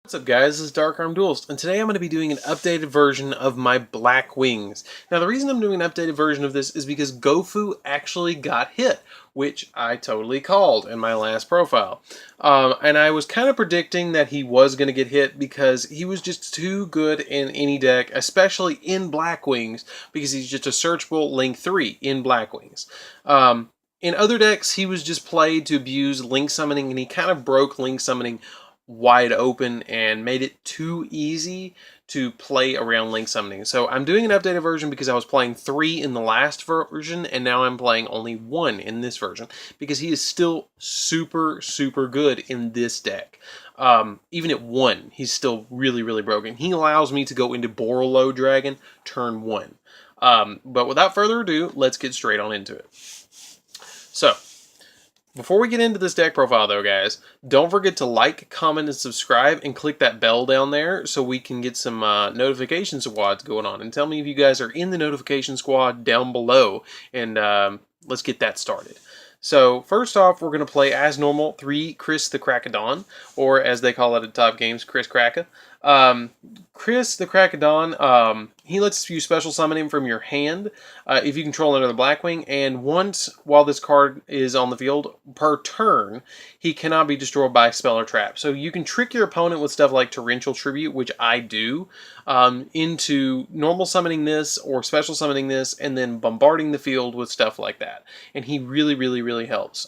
What's up guys, this is DarkArmedDuelist, and today I'm going to be doing an updated version of my Blackwings. Now the reason I'm doing an updated version of this is because Gofu actually got hit, which I totally called in my last profile. And I was kind of predicting that he was going to get hit because he was just too good in any deck, especially in Blackwings, because he's just a searchable Link 3 in Blackwings. In other decks, he was just played to abuse Link Summoning, and he kind of broke Link Summoning wide open and made it too easy to play around Link Summoning. So I'm doing an updated version because I was playing 3 in the last version, and now I'm playing only 1 in this version because he is still super good in this deck. Even at 1, he's still really broken. He allows me to go into Borolo Dragon turn 1. But without further ado, let's get straight on into it. So, before we get into this deck profile though, guys, don't forget to like, comment, and subscribe, and click that bell down there so we can get some notification squads going on. And tell me if you guys are in the notification squad down below, and let's get that started. So, first off, we're going to play, as normal, 3 Chris the Crackadon, or as they call it at Top Games, Chris Kraka. Chris the Crackadon, he lets you special summon him from your hand if you control another Blackwing, and once while this card is on the field per turn, he cannot be destroyed by spell or trap. So you can trick your opponent with stuff like Torrential Tribute, which I do, into normal summoning this or special summoning this, and then bombarding the field with stuff like that. And he really helps.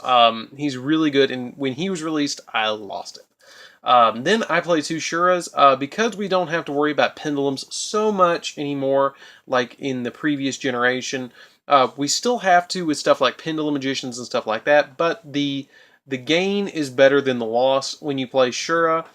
He's really good, and when he was released, I lost it. Then I play 2 Shuras, because we don't have to worry about pendulums so much anymore like in the previous generation. We still have to with stuff like Pendulum Magicians and stuff like that, but the gain is better than the loss when you play Shura.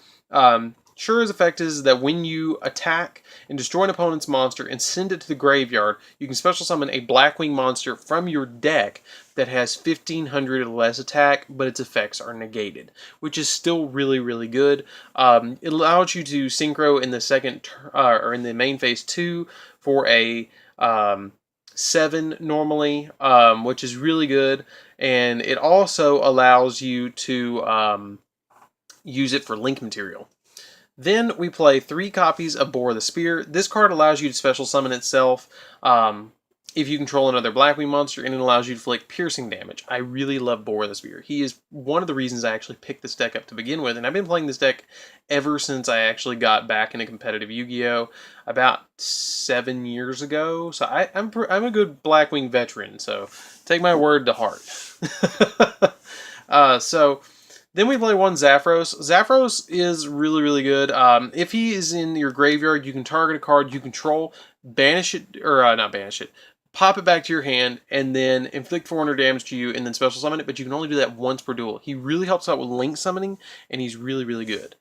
Shura's effect is that when you attack and destroy an opponent's monster and send it to the graveyard, you can special summon a Blackwing monster from your deck that has 1500 or less attack, but its effects are negated, which is still really good. It allows you to synchro in the second or in the main phase 2 for a 7 normally, which is really good, and it also allows you to use it for link material. Then we play 3 copies of Boar the Spear. This card allows you to special summon itself if you control another Blackwing monster, and it allows you to inflict piercing damage. I really love Boar the Spear. He is one of the reasons I actually picked this deck up to begin with, and I've been playing this deck ever since I actually got back into competitive Yu-Gi-Oh! About 7 years ago. So I'm a good Blackwing veteran, so take my word to heart. Then we play 1 Zaphros. Zaphros is really good. If he is in your graveyard, you can target a card you control, banish it, or not banish it, pop it back to your hand, and then inflict 400 damage to you, and then special summon it, but you can only do that once per duel. He really helps out with link summoning, and he's really good.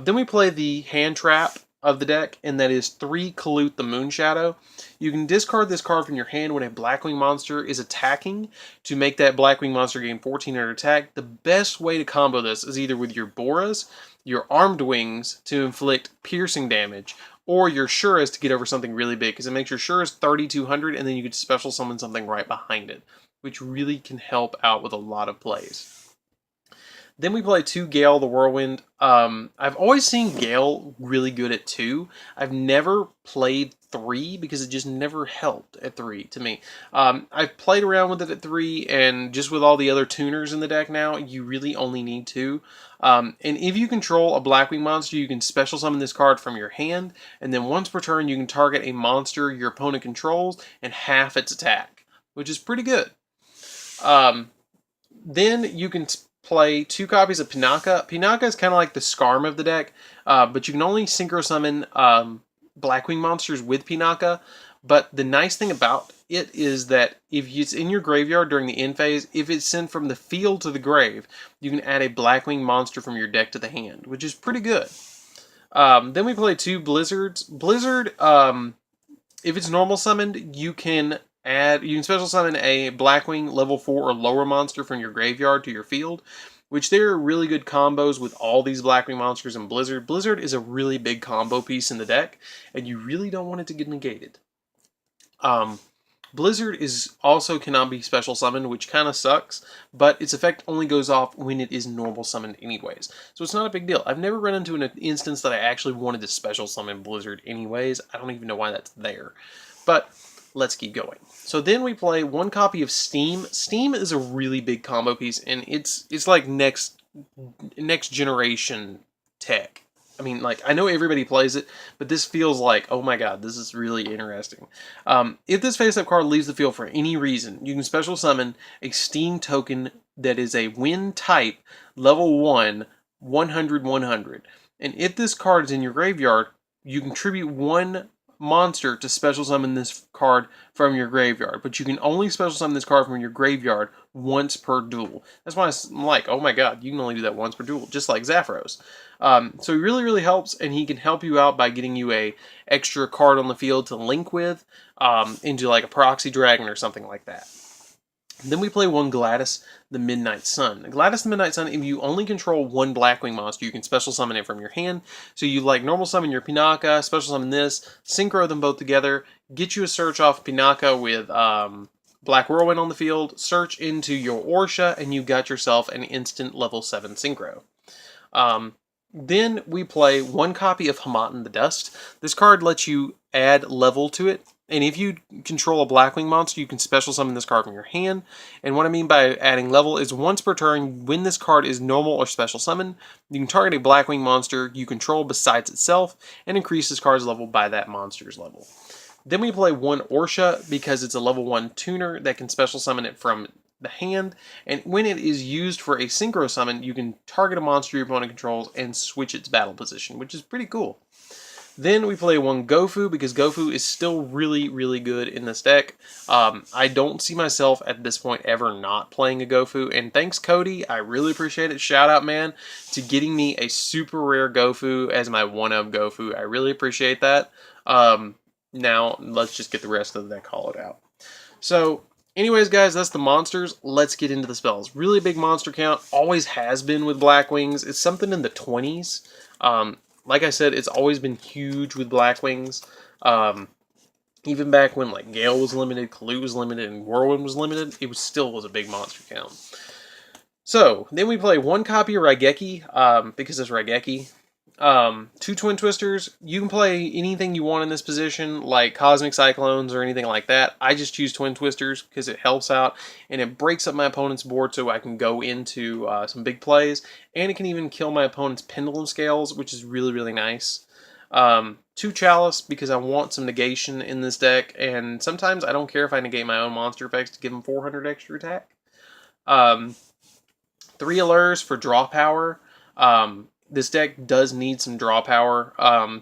Then we play the hand trap of the deck, and that is 3 Kalut the Moonshadow. You can discard this card from your hand when a Blackwing monster is attacking to make that Blackwing monster gain 1400 attack. The best way to combo this is either with your Boras, your Armed Wings to inflict piercing damage, or your Shuras to get over something really big, because it makes your Shuras 3200, and then you can special summon something right behind it, which really can help out with a lot of plays. Then we play 2 Gale the Whirlwind. I've always seen Gale really good at 2. I've never played 3 because it just never helped at 3 to me. I've played around with it at 3, and just with all the other tuners in the deck now, you really only need 2. And if you control a Blackwing monster, you can special summon this card from your hand, and then once per turn you can target a monster your opponent controls and half its attack, which is pretty good. Then you can play 2 copies of Pinaka. Pinaka is kind of like the Skarm of the deck, but you can only synchro summon Blackwing monsters with Pinaka. But the nice thing about it is that if it's in your graveyard during the end phase, if it's sent from the field to the grave, you can add a Blackwing monster from your deck to the hand, which is pretty good. Then we play 2 Blizzards. Blizzard, if it's normal summoned, you can special summon a Blackwing level 4 or lower monster from your graveyard to your field, which there are really good combos with all these Blackwing monsters in Blizzard. Blizzard is a really big combo piece in the deck, and you really don't want it to get negated. Blizzard is also cannot be special summoned, which kind of sucks, but its effect only goes off when it is normal summoned anyways. So it's not a big deal. I've never run into an instance that I actually wanted to special summon Blizzard anyways. I don't even know why that's there. But let's keep going. So then we play one copy of Steam. Steam is a really big combo piece, and it's like next generation tech. I mean, like, I know everybody plays it, but this feels like, oh my god, this is really interesting. If this face-up card leaves the field for any reason, you can special summon a Steam token that is a wind type, level 1, 100/100. And if this card is in your graveyard, you contribute one monster to special summon this card from your graveyard, but you can only special summon this card from your graveyard once per duel. That's why I'm like, oh my god, you can only do that once per duel, just like Zapdos. So he really, really helps, and he can help you out by getting you a extra card on the field to link with into like a Proxy Dragon or something like that. Then we play one Gladys the Midnight Sun. Gladys the Midnight Sun, if you only control one Blackwing monster, you can special summon it from your hand. So you like normal summon your Pinaka, special summon this, synchro them both together, get you a search off Pinaka with Black Whirlwind on the field, search into your Orsha, and you got yourself an instant level 7 synchro. Then we play one copy of Hamaten the Dust. This card lets you add level to it. And if you control a Blackwing monster, you can special summon this card from your hand. And what I mean by adding level is once per turn, when this card is normal or special summon, you can target a Blackwing monster you control besides itself and increase this card's level by that monster's level. Then we play one Orsha because it's a level 1 tuner that can special summon it from the hand. And when it is used for a synchro summon, you can target a monster your opponent controls and switch its battle position, which is pretty cool. Then we play one Gofu because Gofu is still really, really good in this deck. I don't see myself at this point ever not playing a Gofu. And thanks, Cody. I really appreciate it. Shout out, man, to getting me a super rare Gofu as my one-of Gofu. I really appreciate that. Now, let's just get the rest of the deck hollowed out. So, anyways, guys, that's the monsters. Let's get into the spells. Really big monster count. Always has been with Blackwings. It's something in the 20s. Like I said, it's always been huge with Blackwings. Even back when like Gale was limited, Kalu was limited, and Whirlwind was limited, it still was a big monster count. So, then we play one copy of Raigeki, because it's Raigeki. 2 Twin Twisters. You can play anything you want in this position, like Cosmic Cyclones or anything like that. I just choose Twin Twisters because it helps out, and it breaks up my opponent's board so I can go into some big plays, and it can even kill my opponent's Pendulum Scales, which is really, really nice. 2 Chalice, because I want some negation in this deck, and sometimes I don't care if I negate my own monster effects to give them 400 extra attack. 3 Allures for draw power. This deck does need some draw power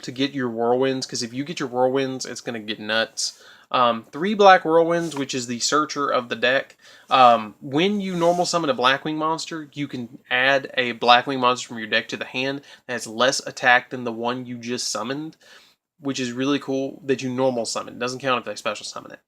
to get your Whirlwinds, because if you get your Whirlwinds, it's going to get nuts. 3 Black Whirlwinds, which is the searcher of the deck. When you normal summon a Blackwing monster, you can add a Blackwing monster from your deck to the hand that has less attack than the one you just summoned, which is really cool that you normal summon. It doesn't count if they special summon it.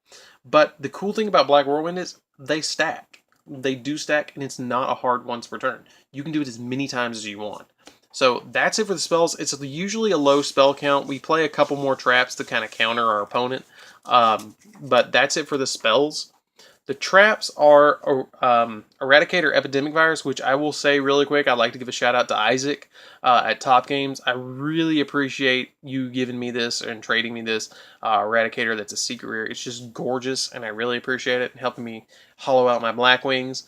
But the cool thing about Black Whirlwind is they stack. They do stack, and it's not a hard once per turn. You can do it as many times as you want. So that's it for the spells. It's usually a low spell count. We play a couple more traps to kind of counter our opponent. But that's it for the spells. The traps are Eradicator Epidemic Virus, which I will say really quick, I'd like to give a shout out to Isaac at Top Games. I really appreciate you giving me this and trading me this Eradicator that's a secret rare. It's just gorgeous, and I really appreciate it, and helping me hollow out my Blackwings.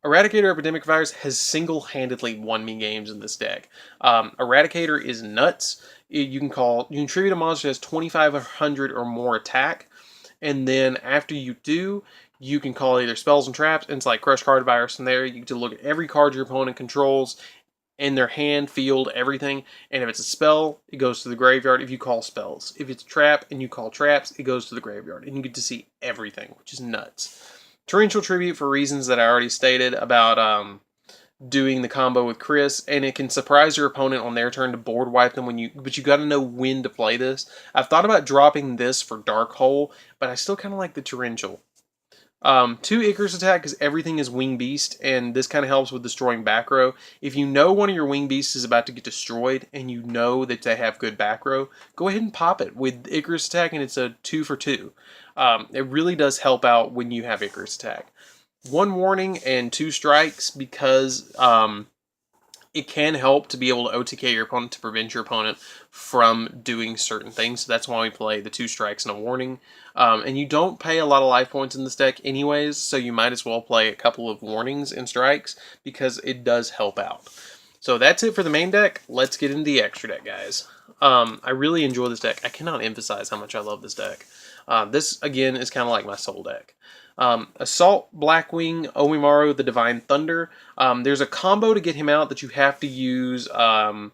Eradicator Epidemic Virus has single-handedly won me games in this deck. Eradicator is nuts. You can contribute a monster that has 2,500 or more attack, and then after you do, you can call either spells and traps, and it's like Crush Card Virus in there. You get to look at every card your opponent controls in their hand, field, everything, and if it's a spell, it goes to the graveyard if you call spells. If it's a trap and you call traps, it goes to the graveyard, and you get to see everything, which is nuts. Torrential Tribute for reasons that I already stated about doing the combo with Chris, and it can surprise your opponent on their turn to board wipe them but you got to know when to play this. I've thought about dropping this for Dark Hole, but I still kind of like the Torrential. Two Icarus attack because everything is Wing Beast, and this kind of helps with destroying back row. If you know one of your Wing Beasts is about to get destroyed, and you know that they have good back row, go ahead and pop it with Icarus attack, and it's a 2 for 2. It really does help out when you have Icarus attack. One warning and 2 strikes because it can help to be able to OTK your opponent to prevent your opponent from doing certain things. So that's why we play the 2 strikes and a warning. And you don't pay a lot of life points in this deck anyways, so you might as well play a couple of warnings and strikes because it does help out. So that's it for the main deck. Let's get into the extra deck, guys. I really enjoy this deck. I cannot emphasize how much I love this deck. This, again, is kind of like my soul deck. Assault, Blackwing, Omimaru, the Divine Thunder. There's a combo to get him out that you have to use the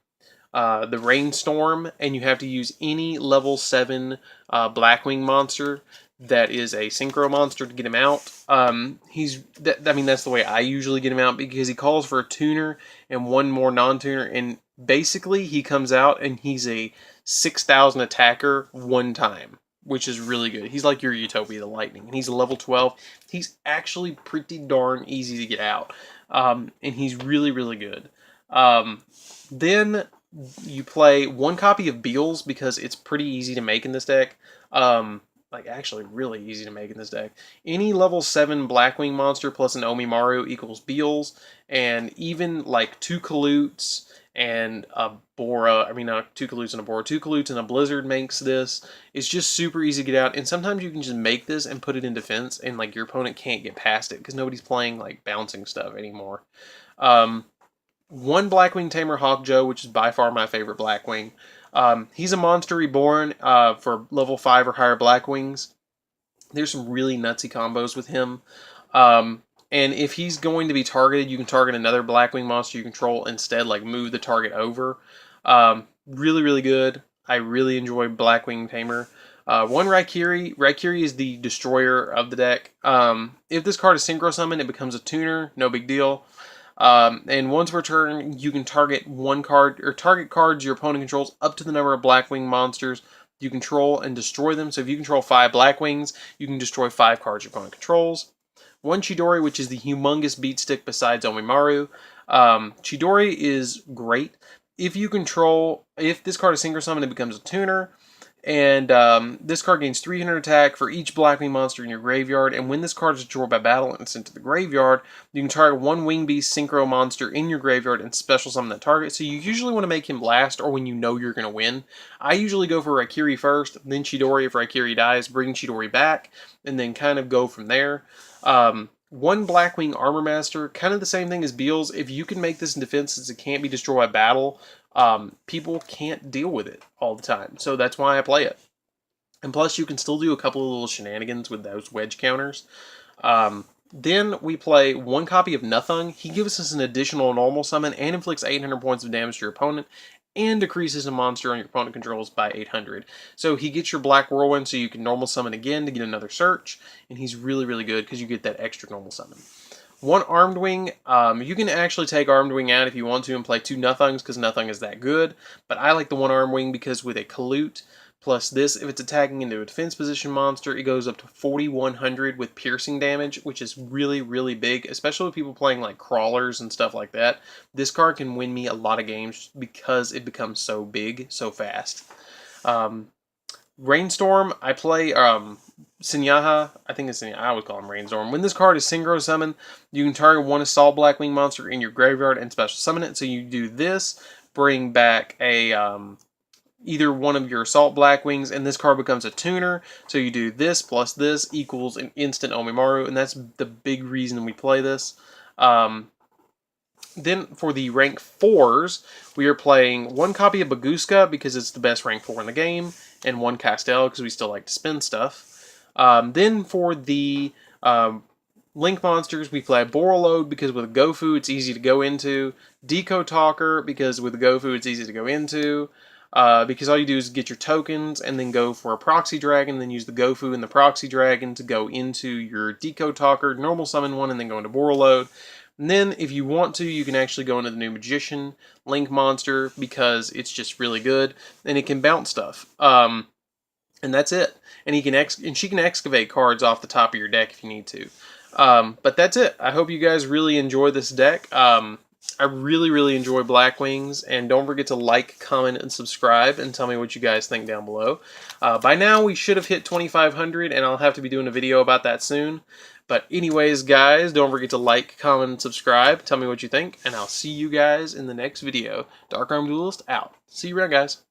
Rainstorm, and you have to use any level 7 Blackwing monster that is a Synchro monster to get him out. I mean, that's the way I usually get him out because he calls for a tuner and one more non-tuner, and basically he comes out and he's a 6,000 attacker one time, which is really good. He's like your Utopia the Lightning, and he's a level 12. He's actually pretty darn easy to get out, and he's really, really good. Then you play one copy of Beals because it's pretty easy to make in this deck. Like, actually really easy to make in this deck. Any level 7 Blackwing monster plus an Omimaru equals Beals, and even like 2 Kalutes and a Bora, I mean, not 2 Kalutes and a Bora, 2 Kalutes and a Blizzard makes this. It's just super easy to get out, and sometimes you can just make this and put it in defense, and like your opponent can't get past it because nobody's playing like bouncing stuff anymore. One Blackwing Tamer Hawkjoe, which is by far my favorite Blackwing. He's a monster reborn for level 5 or higher Blackwings. There's some really nutsy combos with him. And if he's going to be targeted, you can target another Blackwing monster you control instead, like move the target over. Really, really good. I really enjoy Blackwing Tamer. One Raikiri. Raikiri is the destroyer of the deck. If this card is Synchro Summon, it becomes a tuner. No big deal. And once per turn, you can target one card, or target cards your opponent controls up to the number of Blackwing monsters you control and destroy them. So if you control 5 Blackwings, you can destroy 5 cards your opponent controls. One Chidori, which is the humongous beat stick besides Omimaru. Chidori is great. If this card is Synchro Summon, it becomes a tuner. And this card gains 300 attack for each Blackwing monster in your graveyard. And when this card is destroyed by battle and sent to the graveyard, you can target one Wing Beast Synchro monster in your graveyard and special summon that target. So you usually want to make him last or when you know you're going to win. I usually go for Raikiri first, then Chidori if Raikiri dies, bring Chidori back, and then kind of go from there. One Blackwing Armor Master, kind of the same thing as Beals. If you can make this in defense since it can't be destroyed by battle, people can't deal with it all the time. So that's why I play it. And plus, you can still do a couple of little shenanigans with those wedge counters. Then we play one copy of Nothung. He gives us an additional normal summon and inflicts 800 points of damage to your opponent and decreases a monster on your opponent controls by 800. So he gets your Black Whirlwind so you can normal summon again to get another search. And he's really, really good because you get that extra normal summon. One Armed Wing, you can actually take Armed Wing out if you want to and play 2 Nothungs because Nothung is that good. But I like the one Armed Wing because with a Kalute plus this, if it's attacking into a defense position monster, it goes up to 4,100 with piercing damage, which is really, really big, especially with people playing like crawlers and stuff like that. This card can win me a lot of games because it becomes so big, so fast. Rainstorm, I play Sinyaha. I think it's Sinyaha. I would call him Rainstorm. When this card is Synchro Summon, you can target one Assault Blackwing monster in your graveyard and special summon it. So you do this, bring back a either one of your Assault Blackwings, and this card becomes a tuner. So you do this plus this equals an instant Omimaru, and that's the big reason we play this. Then for the rank 4s, we are playing one copy of Baguska because it's the best rank 4 in the game, and one Castel because we still like to spin stuff. Then for the Link monsters, we play Borreload because with Gofu it's easy to go into. Deco Talker because with Gofu it's easy to go into. Because all you do is get your tokens and then go for a Proxy Dragon, then use the Gofu and the Proxy Dragon to go into your Deco Talker, normal summon one, and then go into Borreload. And then, if you want to, you can actually go into the new Magician Link monster because it's just really good, and it can bounce stuff. And that's it. And she can excavate cards off the top of your deck if you need to. But that's it. I hope you guys really enjoy this deck. I really enjoy Blackwings, and don't forget to like, comment, and subscribe, and tell me what you guys think down below. By now, we should have hit 2,500, and I'll have to be doing a video about that soon. But anyways, guys, don't forget to like, comment, and subscribe. Tell me what you think, and I'll see you guys in the next video. DarkArmedDuelist out. See you around, guys.